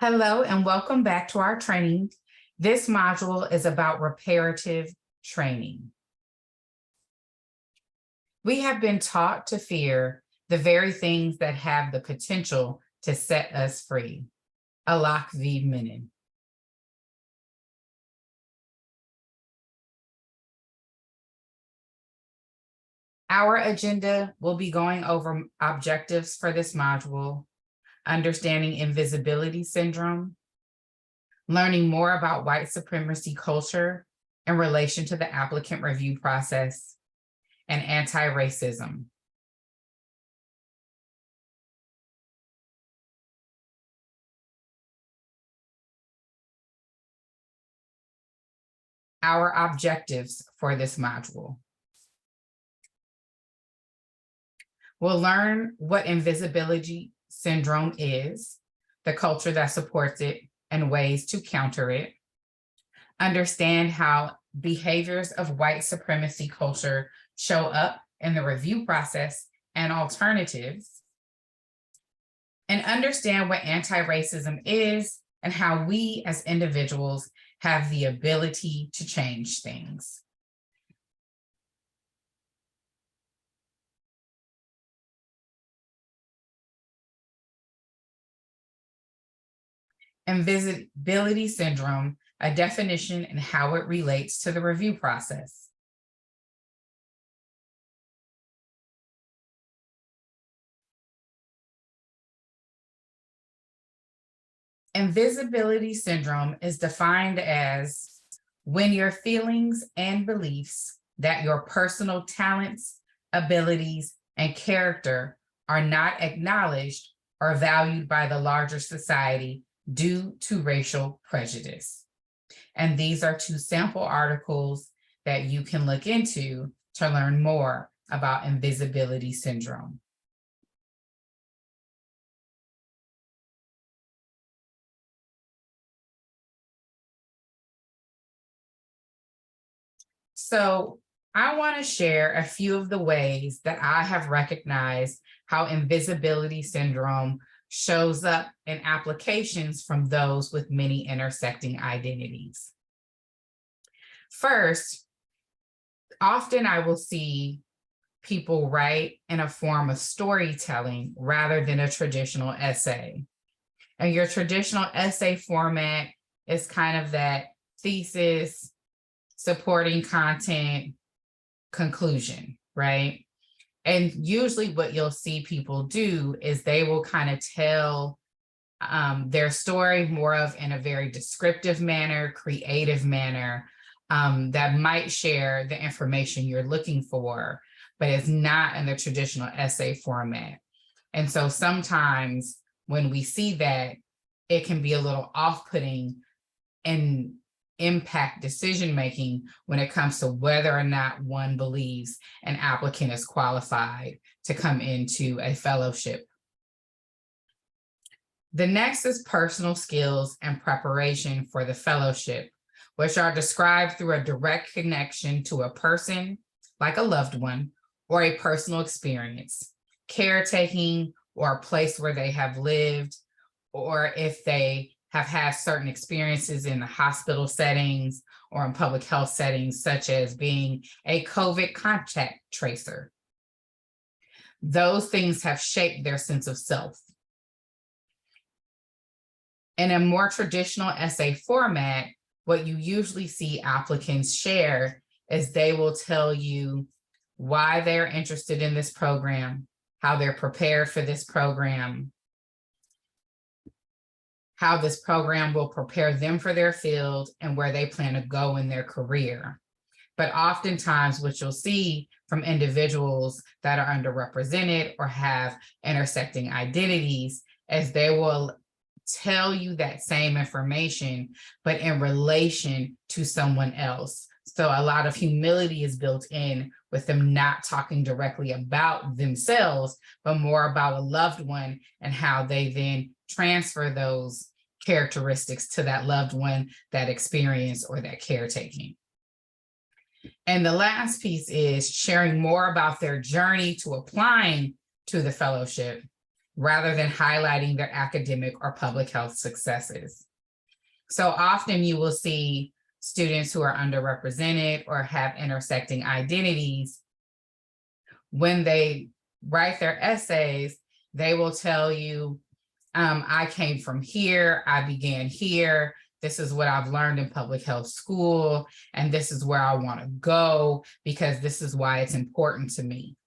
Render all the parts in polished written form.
Hello and welcome back to our training. This module is about reparative training. We have been taught to fear the very things that have the potential to set us free. Alak V. Menon. Our agenda will be going over objectives for this module, understanding invisibility syndrome, learning more about white supremacy culture in relation to the applicant review process, and anti-racism. Our objectives for this module. We'll learn what invisibility syndrome is, the culture that supports it, and ways to counter it. Understand how behaviors of white supremacy culture show up in the review process and alternatives. And understand what anti-racism is and how we as individuals have the ability to change things. Invisibility syndrome, a definition and how it relates to the review process. Invisibility syndrome is defined as when your feelings and beliefs that your personal talents, abilities, and character are not acknowledged or valued by the larger society due to racial prejudice. And these are two sample articles that you can look into to learn more about invisibility syndrome. So I want to share a few of the ways that I have recognized how invisibility syndrome shows up in applications from those with many intersecting identities. First, often I will see people write in a form of storytelling rather than a traditional essay. And your traditional essay format is kind of that thesis, supporting content, conclusion, right? And usually what you'll see people do is they will kind of tell their story more of in a very descriptive manner, creative manner, that might share the information you're looking for, but it's not in the traditional essay format. And so sometimes when we see that, it can be a little off-putting and impact decision-making when it comes to whether or not one believes an applicant is qualified to come into a fellowship. The next is personal skills and preparation for the fellowship, which are described through a direct connection to a person, like a loved one, or a personal experience, caretaking, or a place where they have lived, or if they have had certain experiences in the hospital settings or in public health settings, such as being a COVID contact tracer. Those things have shaped their sense of self. In a more traditional essay format, what you usually see applicants share is they will tell you why they're interested in this program, how they're prepared for this program, how this program will prepare them for their field and where they plan to go in their career. But oftentimes what you'll see from individuals that are underrepresented or have intersecting identities is they will tell you that same information, but in relation to someone else. So a lot of humility is built in with them not talking directly about themselves, but more about a loved one and how they then transfer those characteristics to that loved one, that experience, or that caretaking. And the last piece is sharing more about their journey to applying to the fellowship rather than highlighting their academic or public health successes. So often you will see students who are underrepresented or have intersecting identities. When they write their essays, they will tell you, I came from here, I began here, this is what I've learned in public health school, and this is where I want to go because this is why it's important to me.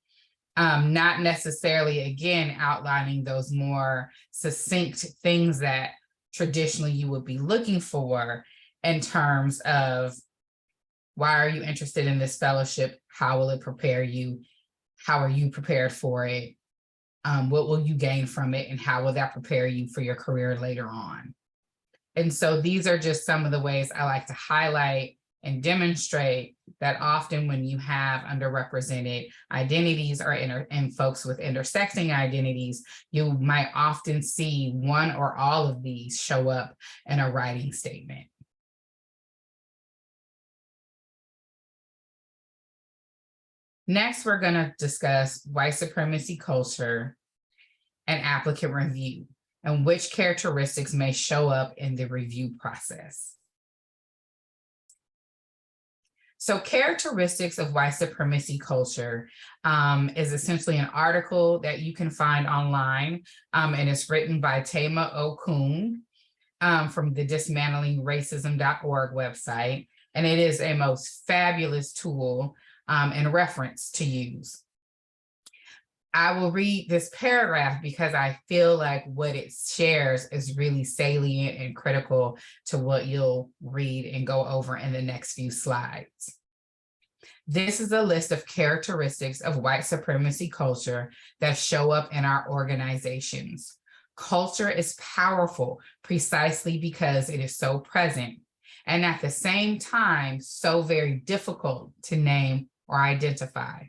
Not necessarily, again, outlining those more succinct things that traditionally you would be looking for in terms of why are you interested in this fellowship? How will it prepare you? How are you prepared for it? What will you gain from it? And how will that prepare you for your career later on? And so these are just some of the ways I like to highlight and demonstrate that often when you have underrepresented identities or and folks with intersecting identities, you might often see one or all of these show up in a writing statement. Next, we're going to discuss white supremacy culture and applicant review, and which characteristics may show up in the review process. So characteristics of white supremacy culture is essentially an article that you can find online, and it's written by Tema Okun from the dismantlingracism.org website. And it is a most fabulous tool and reference to use. I will read this paragraph because I feel like what it shares is really salient and critical to what you'll read and go over in the next few slides. This is a list of characteristics of white supremacy culture that show up in our organizations. Culture is powerful precisely because it is so present, and at the same time, so very difficult to name or identify.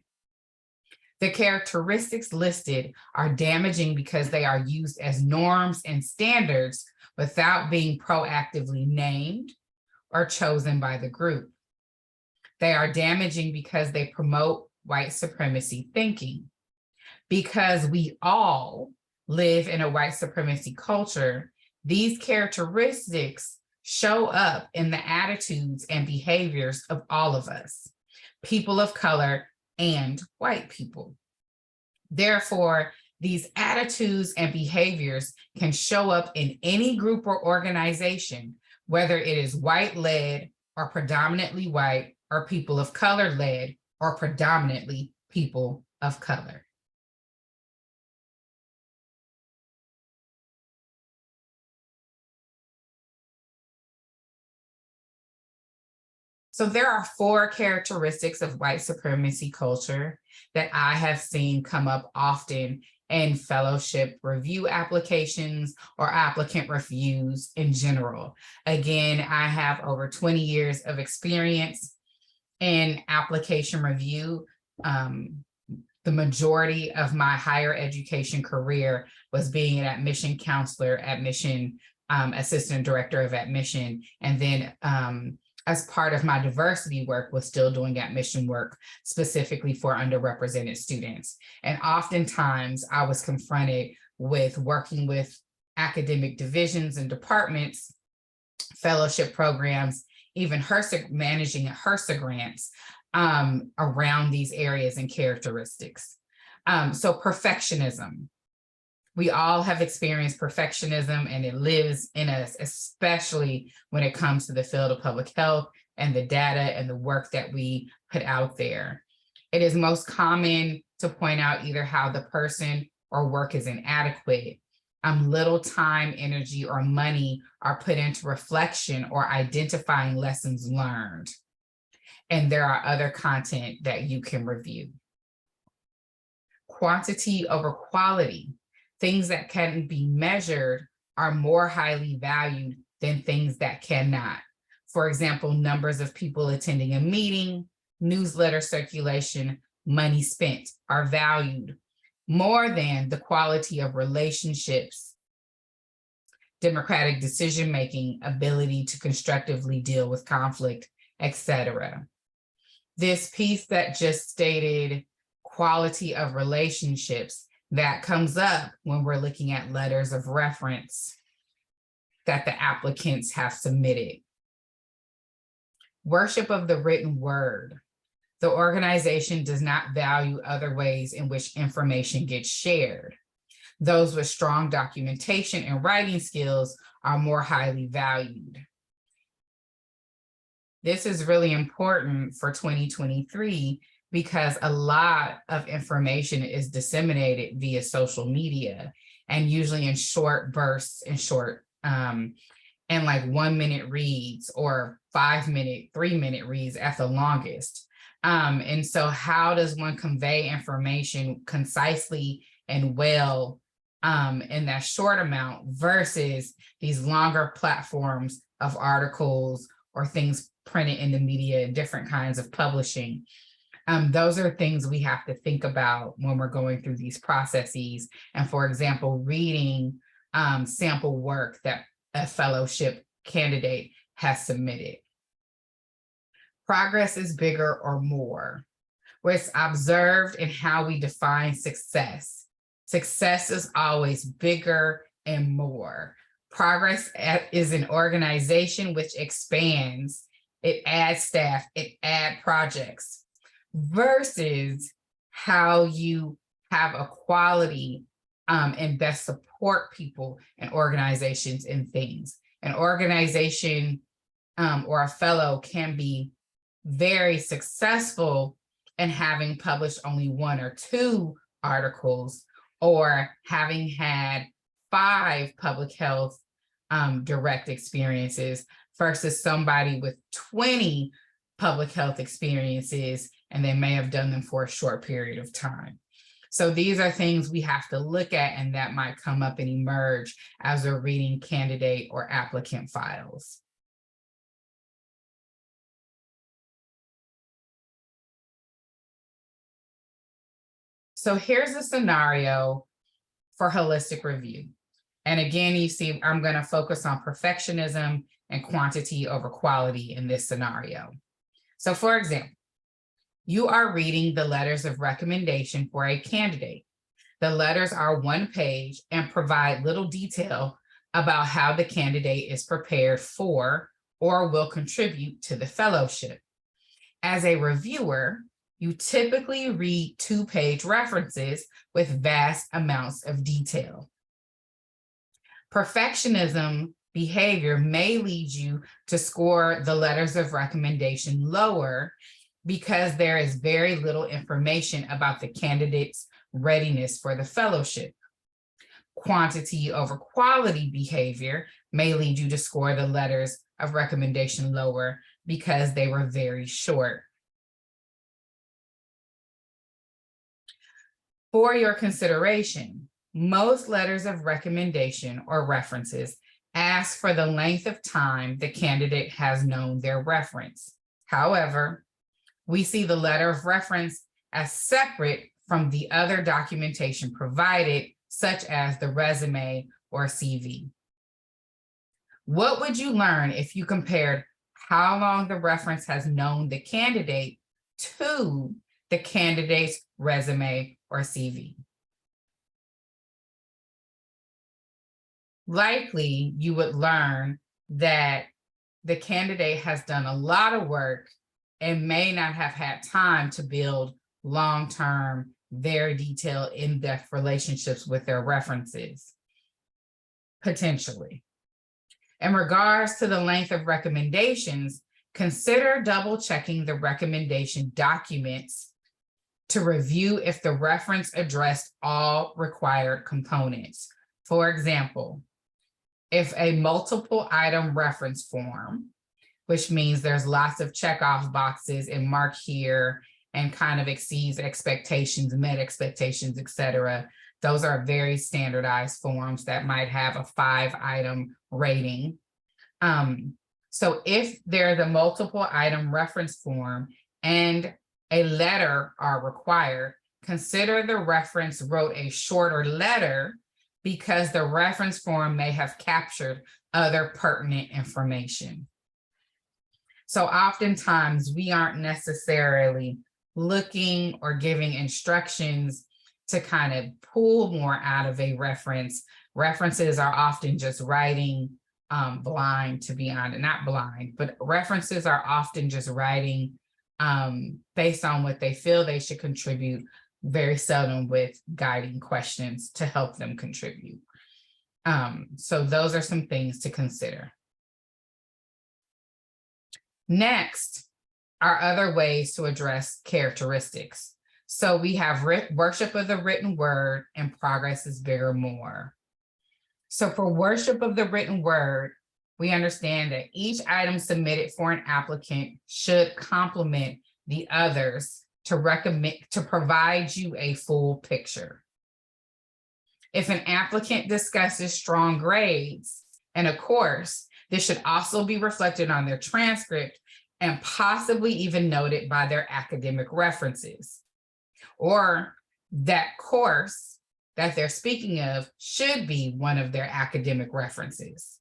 The characteristics listed are damaging because they are used as norms and standards without being proactively named or chosen by the group. They are damaging because they promote white supremacy thinking. Because we all live in a white supremacy culture, these characteristics show up in the attitudes and behaviors of all of us, people of color and white people. Therefore, these attitudes and behaviors can show up in any group or organization, whether it is white-led or predominantly white, or people of color-led or predominantly people of color. So there are 4 characteristics of white supremacy culture that I have seen come up often in fellowship review applications or applicant reviews in general. Again, I have over 20 years of experience in application review. The majority of my higher education career was being an admission counselor, admission assistant director of admission, and then as part of my diversity work was still doing admission work specifically for underrepresented students. And oftentimes I was confronted with working with academic divisions and departments, fellowship programs, even HRSA, managing HRSA grants around these areas and characteristics. So perfectionism. We all have experienced perfectionism, and it lives in us, especially when it comes to the field of public health and the data and the work that we put out there. It is most common to point out either how the person or work is inadequate, little time, energy, or money are put into reflection or identifying lessons learned. And there are other content that you can review. Quantity over quality. Things that can be measured are more highly valued than things that cannot. For example, numbers of people attending a meeting, newsletter circulation, money spent are valued more than the quality of relationships, democratic decision-making, ability to constructively deal with conflict, etc. This piece that just stated quality of relationships, That comes up when we're looking at letters of reference that the applicants have submitted. Worship of the written word. The organization does not value other ways in which information gets shared. Those with strong documentation and writing skills are more highly valued. This is really important for 2023 because a lot of information is disseminated via social media and usually in short bursts and short and like 1 minute reads or 5 minute, 3 minute reads at the longest. And so how does one convey information concisely and well in that short amount versus these longer platforms of articles or things printed in the media and different kinds of publishing? Those are things we have to think about when we're going through these processes. And for example, reading sample work that a fellowship candidate has submitted. Progress is bigger or more. Where it's observed in how we define success. Success is always bigger and more. Progress is an organization which expands, it adds staff, it adds projects, versus how you have a quality and best support people and organizations and things. An organization or a fellow can be very successful in having published only 1 or 2 articles or having had 5 public health direct experiences versus somebody with 20 public health experiences, and they may have done them for a short period of time. So these are things we have to look at, and that might come up and emerge as we're reading candidate or applicant files. So here's a scenario for holistic review. And again, you see, I'm going to focus on perfectionism and quantity over quality in this scenario. So for example, you are reading the letters of recommendation for a candidate. The letters are 1 page and provide little detail about how the candidate is prepared for or will contribute to the fellowship. As a reviewer, you typically read 2-page references with vast amounts of detail. Perfectionism behavior may lead you to score the letters of recommendation lower because there is very little information about the candidate's readiness for the fellowship. Quantity over quality behavior may lead you to score the letters of recommendation lower because they were very short. For your consideration, most letters of recommendation or references ask for the length of time the candidate has known their reference. However, we see the letter of reference as separate from the other documentation provided, such as the resume or CV. What would you learn if you compared how long the reference has known the candidate to the candidate's resume or CV? Likely, you would learn that the candidate has done a lot of work and may not have had time to build long-term, very detailed, in-depth relationships with their references, potentially. In regards to the length of recommendations, consider double-checking the recommendation documents to review if the reference addressed all required components. For example, if a multiple item reference form, which means there's lots of checkoff boxes and mark here and kind of exceeds expectations, met expectations, et cetera. Those are very standardized forms that might have a 5-item rating. So if they're the multiple item reference form and a letter are required, consider the reference wrote a shorter letter because the reference form may have captured other pertinent information. So oftentimes we aren't necessarily looking or giving instructions to kind of pull more out of a reference. References are often just writing blind, to be honest, not blind, but references are often just writing based on what they feel they should contribute, very seldom with guiding questions to help them contribute. So those are some things to consider. Next are other ways to address characteristics. So we have worship of the written word and progress is bigger, more. So for worship of the written word, we understand that each item submitted for an applicant should complement the others to provide you a full picture. If an applicant discusses strong grades in a course, this should also be reflected on their transcript and possibly even noted by their academic references. Or that course that they're speaking of should be one of their academic references.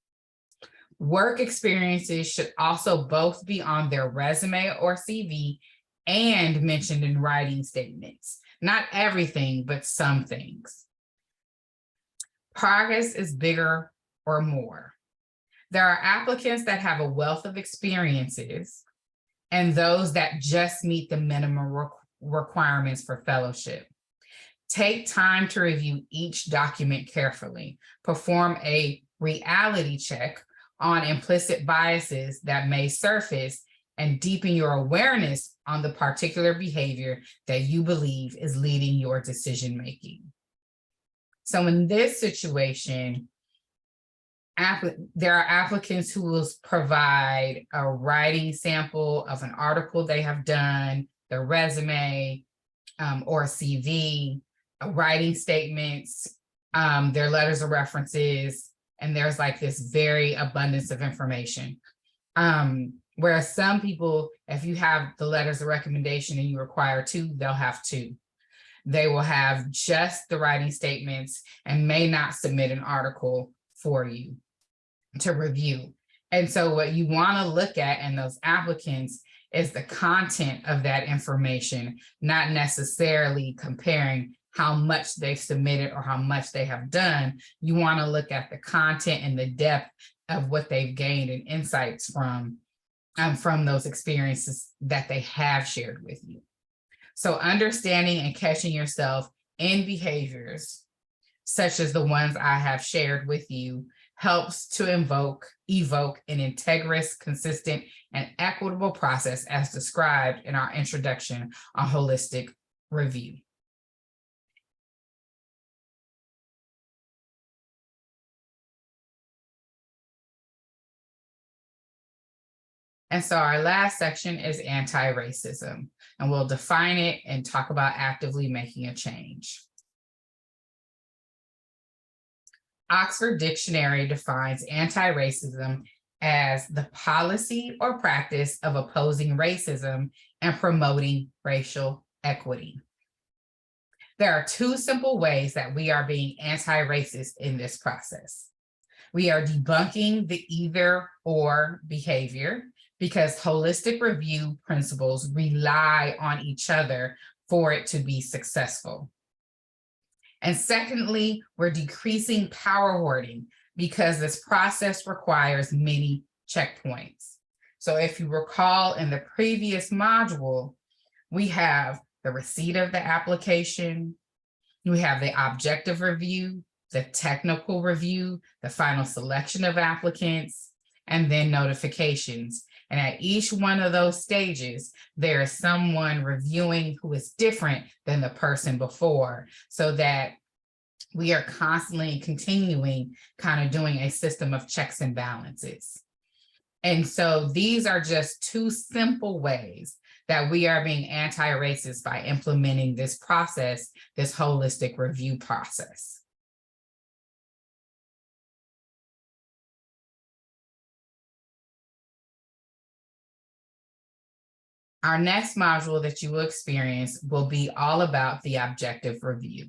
Work experiences should also both be on their resume or CV and mentioned in writing statements. Not everything, but some things. Progress is bigger or more. There are applicants that have a wealth of experiences and those that just meet the minimum requirements for fellowship. Take time to review each document carefully. Perform a reality check on implicit biases that may surface and deepen your awareness on the particular behavior that you believe is leading your decision-making. So in this situation, there are applicants who will provide a writing sample of an article they have done, their resume or CV, writing statements, their letters of references, and there's like this very abundance of information. Whereas some people, if you have the letters of recommendation and you require 2, they'll have 2. They will have just the writing statements and may not submit an article for you to review. And so what you want to look at in those applicants is the content of that information, not necessarily comparing how much they've submitted or how much they have done. You want to look at the content and the depth of what they've gained and insights from those experiences that they have shared with you. So understanding and catching yourself in behaviors such as the ones I have shared with you helps to evoke an integrous, consistent, and equitable process as described in our introduction on holistic review. And so our last section is anti-racism, and we'll define it and talk about actively making a change. Oxford Dictionary defines anti-racism as the policy or practice of opposing racism and promoting racial equity. There are 2 simple ways that we are being anti-racist in this process. We are debunking the either-or behavior, because holistic review principles rely on each other for it to be successful. And secondly, we're decreasing power hoarding because this process requires many checkpoints. So if you recall in the previous module, we have the receipt of the application, we have the objective review, the technical review, the final selection of applicants, and then notifications. And at each one of those stages, there is someone reviewing who is different than the person before, so that we are constantly continuing kind of doing a system of checks and balances. And so these are just 2 simple ways that we are being anti-racist by implementing this process, this holistic review process. Our next module that you will experience will be all about the objective review.